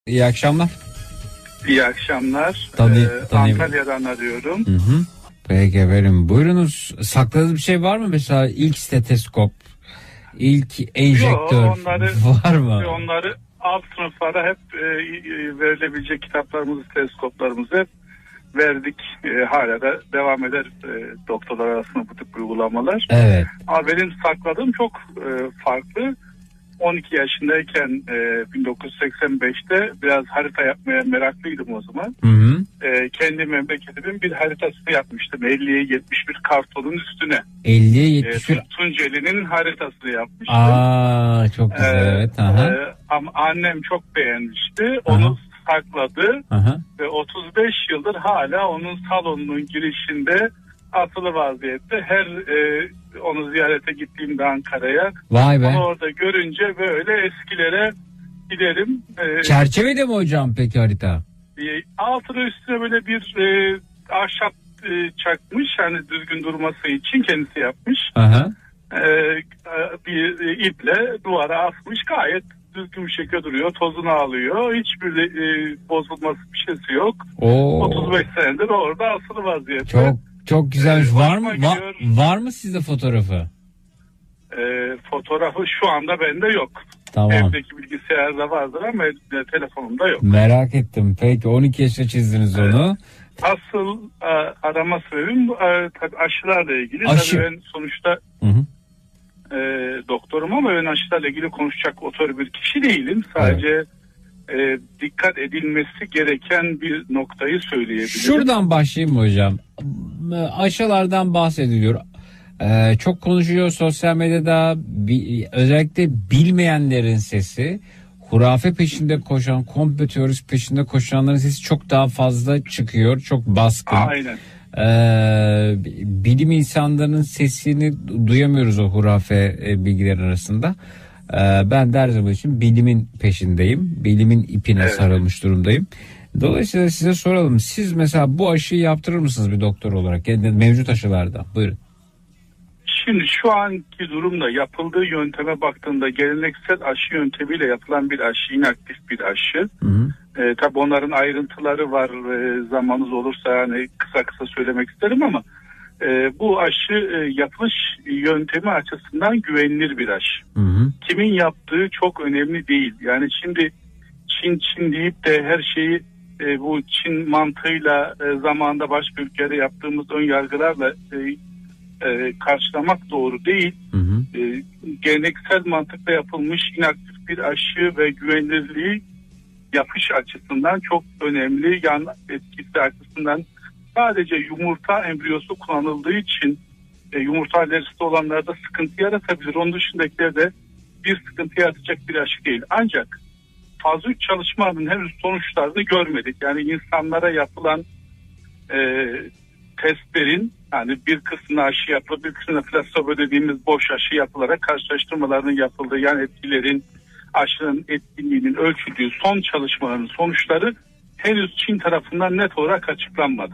İyi akşamlar. İyi akşamlar. Antalya'dan arıyorum. Hı hı. Peki efendim, buyurunuz. Sakladığınız bir şey var mı? Mesela ilk steteskop, ilk enjektör var mı? Onları alt sınıflara hep verilebilecek kitaplarımızı, steteskoplarımızı hep verdik. Hala da devam eder doktorlar arasında bu tip uygulamalar. Evet. Ama benim sakladığım çok farklı. 12 yaşındayken 1985'te biraz harita yapmaya meraklıydım o zaman. Hı hı. Kendi memleketimin bir haritasını yapmıştım. 50'ye 71 kartonun üstüne. 50'ye 71. Tunceli'nin haritasını yapmıştım. Aa, çok güzel. Evet. Ama annem çok beğenmişti. Onu sakladı. Ve 35 yıldır hala onun salonunun girişinde asılı vaziyette. Her onu ziyarete gittiğimde Ankara'ya, vay be, onu orada görünce böyle eskilere giderim. Çerçevede mi hocam peki harita? Altına üstüne böyle bir ahşap çakmış, hani düzgün durması için kendisi yapmış. Bir iple duvara asmış, gayet düzgün bir şekilde duruyor, tozunu alıyor, hiçbir bozulması bir şeysi yok. 35 senedir orada asılı vaziyette. Çok güzelmiş. Var mı sizde fotoğrafı? Fotoğrafı şu anda bende yok. Tamam. Evdeki bilgisayarda vardır ama telefonumda yok. Merak ettim. Peki 12 yaşta çizdiniz onu. Asıl arama sebebim aşılarla ilgili. Aşı. Ben sonuçta doktorum ama ben aşılarla ilgili konuşacak otor bir kişi değilim. Sadece dikkat edilmesi gereken bir noktayı söyleyebilirim. Şuradan başlayayım mı hocam? Aşılardan bahsediliyor. Çok konuşuyor sosyal medyada, özellikle bilmeyenlerin sesi, hurafe peşinde koşan, komplo teorisi peşinde koşanların sesi çok daha fazla çıkıyor, çok baskın. Aynen. Bilim insanlarının sesini duyamıyoruz o hurafe bilgiler arasında. Ben de her zaman için bilimin peşindeyim, bilimin ipine sarılmış durumdayım. Dolayısıyla size soralım, siz mesela bu aşıyı yaptırır mısınız bir doktor olarak, mevcut aşılardan? Buyurun. Şimdi şu anki durumda yapıldığı yönteme baktığında geleneksel aşı yöntemiyle yapılan bir aşı, inaktif bir aşı. Tabii onların ayrıntıları var, zamanınız olursa yani kısa söylemek isterim ama bu aşı yapılış yöntemi açısından güvenilir bir aşı. Kimin yaptığı çok önemli değil. Yani şimdi Çin deyip de her şeyi bu Çin mantığıyla zamanında başka ülkelerde yaptığımız ön yargılarla karşılamak doğru değil. Geleneksel mantıkla yapılmış inaktif bir aşı ve güvenilirliği yapış açısından çok önemli. Yan etkisi açısından sadece yumurta embriyosu kullanıldığı için yumurta alerjisi olanlarda sıkıntı yaratabilir. Onun dışındakilerde bir sıkıntı yaratacak bir aşı değil. Ancak faz 3 çalışmaların henüz sonuçlarını görmedik. Yani insanlara yapılan testlerin, yani bir kısmına aşı yapılıp bir kısmına plasebo dediğimiz boş aşı yapılarak karşılaştırmalarının yapıldığı, yani etkilerin, aşının etkinliğinin ölçüldüğü son çalışmaların sonuçları henüz Çin tarafından net olarak açıklanmadı.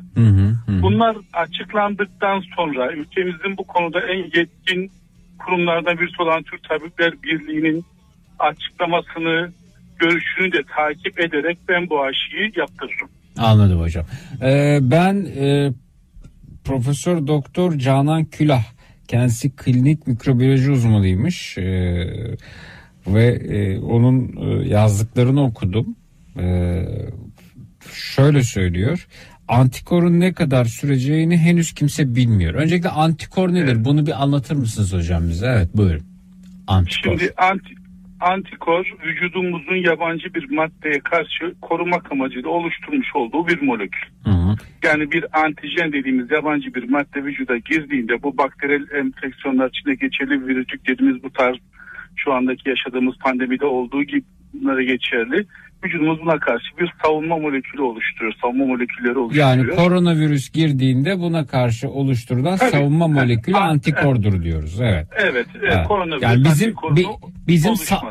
Bunlar açıklandıktan sonra ülkemizin bu konuda en yetkin kurumlardan birisi olan Türk Tabipler Birliği'nin açıklamasını, görüşünü de takip ederek ben bu aşıyı yaptırırım. Anladım hocam. Ben Profesör Doktor Canan Külah, kendisi klinik mikrobiyoloji uzmanıymış ve onun yazdıklarını okudum. Şöyle söylüyor: antikorun ne kadar süreceğini henüz kimse bilmiyor. Öncelikle antikor nedir? Bunu bir anlatır mısınız hocam bize? Evet, buyurun. Antikor. Şimdi antikor vücudumuzun yabancı bir maddeye karşı korumak amacıyla oluşturmuş olduğu bir molekül. Yani bir antijen dediğimiz yabancı bir madde vücuda girdiğinde, bu bakteriyel enfeksiyonlar içinde geçerli, virüsük dediğimiz bu tarz şu andaki yaşadığımız pandemide olduğu gibi bunlara geçerli. Vücudumuz buna karşı bir savunma molekülü oluşturuyor. Savunma molekülleri oluşturuyor. Yani koronavirüs girdiğinde buna karşı oluşturulan savunma molekülü antikordur diyoruz. Evet. Evet. Koronavirüs yani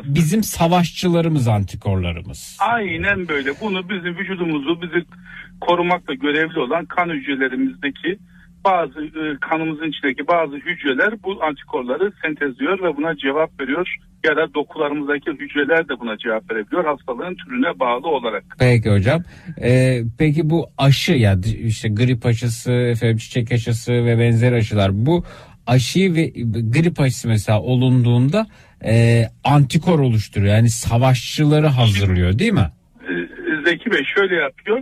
bizim savaşçılarımız, antikorlarımız. Aynen böyle. Bunu bizim vücudumuzu, bizi korumakla görevli olan kan hücrelerimizdeki bazı kanımızın içindeki bazı hücreler bu antikorları sentezliyor ve buna cevap veriyor. Ya da dokularımızdaki hücreler de buna cevap verebiliyor hastalığın türüne bağlı olarak. Peki hocam. Peki bu aşı ya işte grip aşısı, efendim çiçek aşısı ve benzer aşılar, bu aşıyı ve grip aşısı mesela olunduğunda antikor oluşturuyor. Yani savaşçıları hazırlıyor değil mi? Zeki Bey şöyle yapıyor.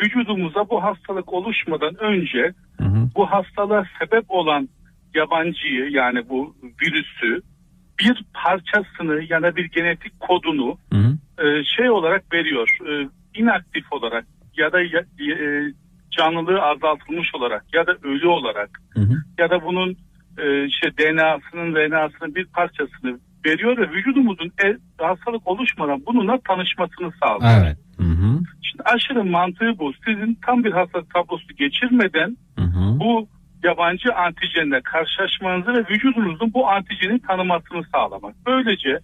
Vücudumuza bu hastalık oluşmadan önce bu hastalığa sebep olan yabancıyı, yani bu virüsü, bir parçasını ya da bir genetik kodunu şey olarak veriyor. İnaktif olarak ya da canlılığı azaltılmış olarak ya da ölü olarak ya da bunun DNA'sının RNA'sının bir parçasını veriyor ve vücudumuzun hastalık oluşmadan bununla tanışmasını sağlıyor. Evet. Şimdi aşının mantığı bu. Sizin tam bir hastalık tablosu geçirmeden bu yabancı antijenle karşılaşmanızı ve vücudunuzun bu antijeni tanımasını sağlamak. Böylece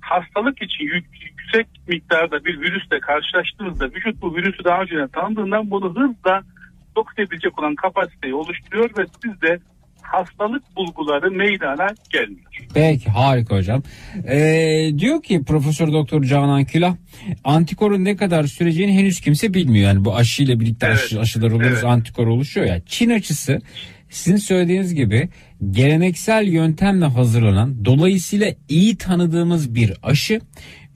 hastalık için yüksek miktarda bir virüsle karşılaştığınızda vücut bu virüsü daha önceden tanıdığından bunu hızla yok edebilecek olan kapasiteyi oluşturuyor ve sizde hastalık bulguları meydana gelmiyor. Peki, harika hocam. Diyor ki Profesör Doktor Canan Külah, antikorun ne kadar süreceğini henüz kimse bilmiyor. Yani bu aşıyla birlikte aşılar oluyoruz, antikor oluşuyor ya. Çin aşısı sizin söylediğiniz gibi geleneksel yöntemle hazırlanan, dolayısıyla iyi tanıdığımız bir aşı.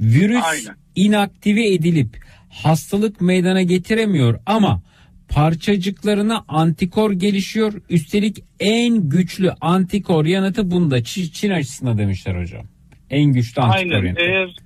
Virüs inaktive edilip hastalık meydana getiremiyor ama parçacıklarına antikor gelişiyor. Üstelik en güçlü antikor yanıtı bunda. Çin aşısına demişler hocam. En güçlü antikor yanıtı. Eğer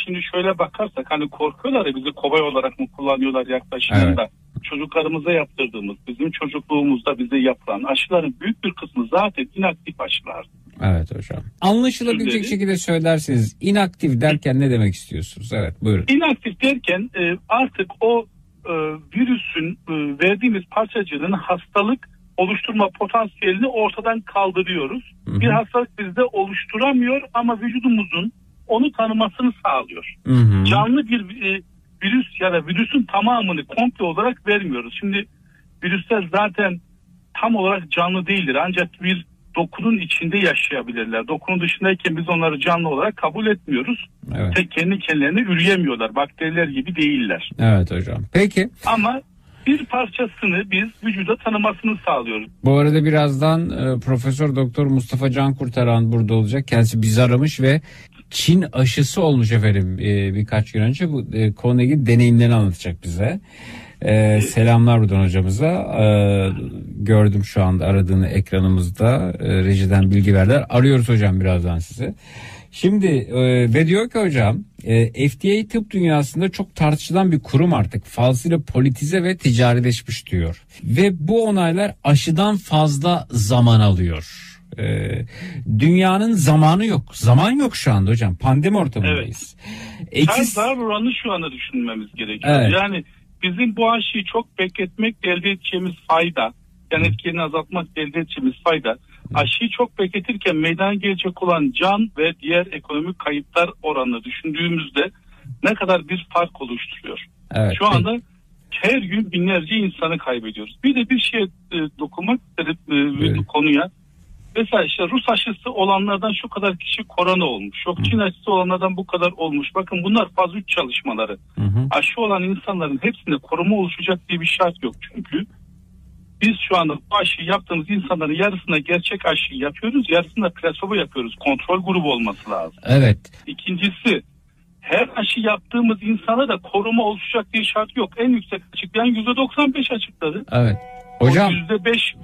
şimdi şöyle bakarsak, hani korkuyorlar ya, bizi kobay olarak mı kullanıyorlar yaklaşımında. Çocuklarımıza yaptırdığımız, bizim çocukluğumuzda bize yapılan aşıların büyük bir kısmı zaten inaktif aşılar. Evet hocam. Anlaşılabilecek şekilde söylerseniz inaktif derken ne demek istiyorsunuz? Evet, buyurun. İnaktif derken artık o virüsün verdiğimiz parçacığının hastalık oluşturma potansiyelini ortadan kaldırıyoruz. Bir hastalık bizde oluşturamıyor ama vücudumuzun onu tanımasını sağlıyor. Canlı bir virüs ya da virüsün tamamını komple olarak vermiyoruz. Şimdi virüsler zaten tam olarak canlı değildir. Ancak bir dokunun içinde yaşayabilirler. Dokunun dışındayken biz onları canlı olarak kabul etmiyoruz. Evet. Tek kendi kendilerini üreyemiyorlar. Bakteriler gibi değiller. Evet hocam. Peki. Ama bir parçasını biz vücuda tanımasını sağlıyoruz. Bu arada birazdan Profesör Doktor Mustafa Can Kurtaran burada olacak. Kendisi bizi aramış ve Çin aşısı olmuş efendim birkaç gün önce. Bu konuyla ilgili deneyimlerini anlatacak bize. Selamlar buradan hocamıza. Gördüm şu anda aradığını ekranımızda. Rejiden bilgi verdiler. Arıyoruz hocam birazdan sizi. Şimdi ve diyor ki hocam, FDA tıp dünyasında çok tartışılan bir kurum artık. Fazlasıyla politize ve ticarileşmiş diyor. Ve bu onaylar aşıdan fazla zaman alıyor. Dünyanın zamanı yok. Zaman yok şu anda hocam. Pandemi ortamındayız. Zarar oranı şu anda düşünmemiz gerekiyor. Evet. Yani bizim bu aşıyı çok bekletmekle elde edeceğimiz fayda, yani etkilerini azaltmakla elde edeceğimiz fayda, aşıyı çok bekletirken meydana gelecek olan can ve diğer ekonomik kayıplar oranını düşündüğümüzde ne kadar bir fark oluşturuyor. Evet. Şu anda her gün binlerce insanı kaybediyoruz. Bir de bir şeye dokunmak istedim bu konuya. Mesela işte Rus aşısı olanlardan şu kadar kişi korona olmuş. Yok Çin aşısı olanlardan bu kadar olmuş. Bakın bunlar faz 3 çalışmaları. Aşı olan insanların hepsinde koruma oluşacak diye bir şart yok. Çünkü biz şu anda bu aşıyı yaptığımız insanların yarısına gerçek aşıyı yapıyoruz. Yarısında plasebo yapıyoruz. Kontrol grubu olması lazım. Evet. İkincisi, her aşı yaptığımız insana da koruma oluşacak diye şart yok. En yüksek açıklayan %95 açıkladı. Evet. Hocam %5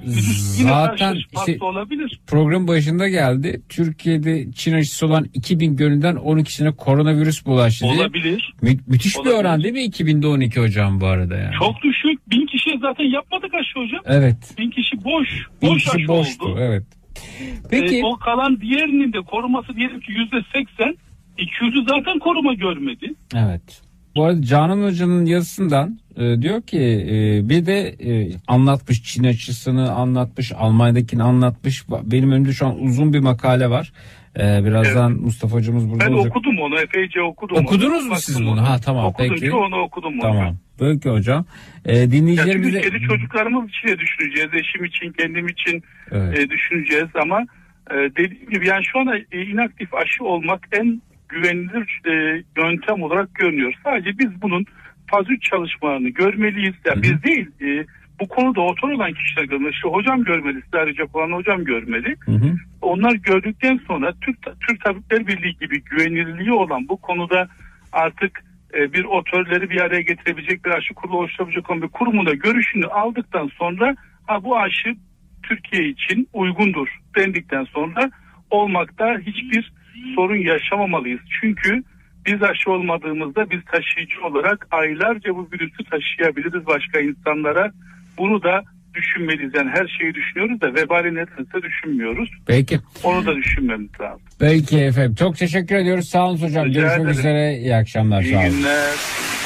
yine zaten işte olabilir. Program başında geldi. Türkiye'de Çin aşısı olan 2000 gönülden 12'sine koronavirüs bulaştı diye. Olabilir. Müthiş bir oran değil mi 2000'de 12 hocam bu arada yani? Çok düşük. 1000 kişiye zaten yapmadık aşı hocam. Evet. 1000 kişi boş. 1000 Boş kişi aşı boştu. oldu. Evet. Peki. O kalan diğerinin de koruması diyelim ki %80. 200'ü zaten koruma görmedi. Evet. Bu arada Canan Hoca'nın yazısından diyor ki bir de anlatmış, Çin aşısını anlatmış, Almanya'dakini anlatmış. Benim önümde şu an uzun bir makale var. Birazdan evet. Mustafa hocamız burada ben olacak. Ben okudum onu, epeyce okudum. Okudunuz mu siz bunu? Ha tamam, okudum, peki. Onu okudum. Tamam. Hocam. Peki hocam. Dinleyicilerimize... Kendi çocuklarımız için de düşüneceğiz. Eşim için, kendim için evet. Düşüneceğiz ama dediğim gibi yani şu anda inaktif aşı olmak en güvenilir yöntem olarak görünüyor. Sadece biz bunun faz 3 çalışmalarını görmeliyiz. Yani biz değil, bu konuda otor olan kişiler görmeli. İşte hocam görmeli, size arayacak olan hocam görmeli. Onlar gördükten sonra Türk Tabipler Birliği gibi güvenilirliği olan bu konuda artık bir otörleri bir araya getirebilecek, bir aşı kurulu oluşturabilecek olan bir kurumunda görüşünü aldıktan sonra bu aşı Türkiye için uygundur dendikten sonra olmakta hiçbir sorun yaşamamalıyız. Çünkü biz aşı olmadığımızda biz taşıyıcı olarak aylarca bu virüsü taşıyabiliriz başka insanlara. Bunu da düşünmeliyiz. Yani her şeyi düşünüyoruz da vebali nedense düşünmüyoruz. Peki. Onu da düşünmemiz lazım. Peki efendim. Çok teşekkür ediyoruz. Sağ olun hocam. Görüşmek üzere. İyi akşamlar. İyi sağ olun. günler.